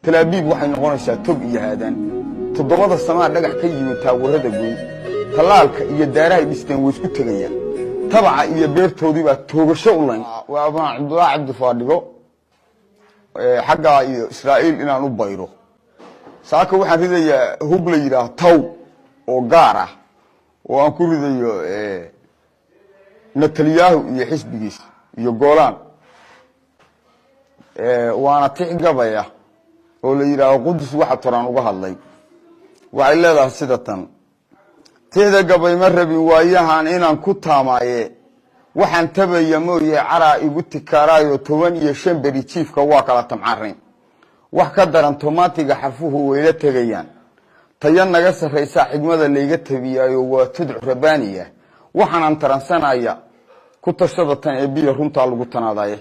talaabiib waxay noqonaysaa tog iyo haadaan toddobada samaa dhagax ka yimid taawarada goyn talaalka iyo daarahay dhisteen way isku tegayaan tabaca iyo beertoodii baa toogasho u layn waa abaan Cabdullaahi Cabdi Faadhigo xagga iyo Israa'iil inaan u bayro saaka waxaan ridayaa hub la yiraahdo taw oo gaar ah oo aan ku ridayo Netanyahu iyo xisbigiisa iyo Golan waana tigabaya oo la yiraahdo Qudus waxa Toraan uga hadlay waxay leedahay sida tan teeda gabay ma rabin waayahan inaan ku taamaaye waxaan tabaya mooyee cara igu tikaarayo 15 bari chiefka waa kala tamcaareen wax ka daran tomaatiga xarfuhu way la tagayaan tayan naga sareysa xigmada leeyga tabiyayo waa tudc rabaniya waxaan taransanaya ku tashada tan ee biyo runta lagu tanaadaye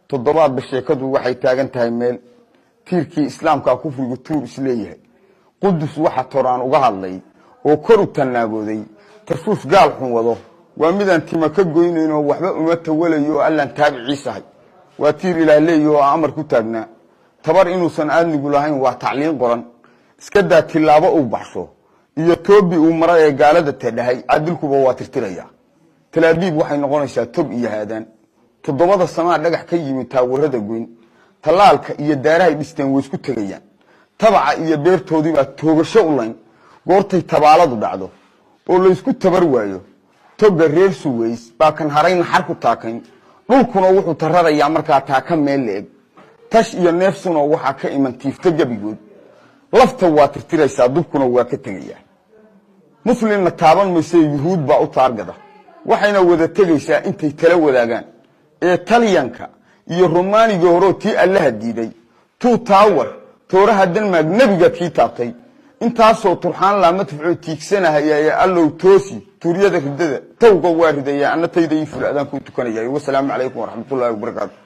toddobaad bisheekadu waxay taagan tahay meel tiirkii islaamka kufriga tuur isleeyahay Qudus waxa Toraan uga hadlay oo kor u tanaagooday tarfuus gaal xun wado waa midaan tima ka goynayno waxba uma tawalayo allan taabiciisahay waa tiir ilaahay oo amar ku taagna tabar inuusan aadnigu lahayn waa tacliin qoran iska daa tilaabo uu baxsho iyo toobi uu maray gaalada tadhahay adilkuba waa tirtiraya talaabiib waxay noqonaysaa tog iyo haadaan toddobada samaa dhagax ka yimid taawarada goyn talaalka iyo daarahay dhisteen way isku tegayaan tabaca iyo beertoodii baa toogasho u layn goortay tabaaladu dhacdo oo la isku tabar waayo toga reer Suways baa kan harayna xar ku taakayn dhulkuna wuxuu taradayaa markaa taaka meel leeg tash iyo neefsuna waxa ka iman tiifta gabigood lafta waa tirtiraysaa dubkuna waa ka tagayaa muslimna taaban mayse yuhuud baa u taargada waxayna wada tagaysaa intay tala wadaagaan ee Talyaanka iyo Romaaniga hore tii Allah diiday tuu taawar tooraha Denmark nabiga kii taabtay intaasoo turxaan la madfuuc tiigsanahay allow toosi tuuriyada ridada tawga waaridaya anatayda ifur adan ku tukanaya wa salaamu alaykum wa rahmatullahi wa barakatuh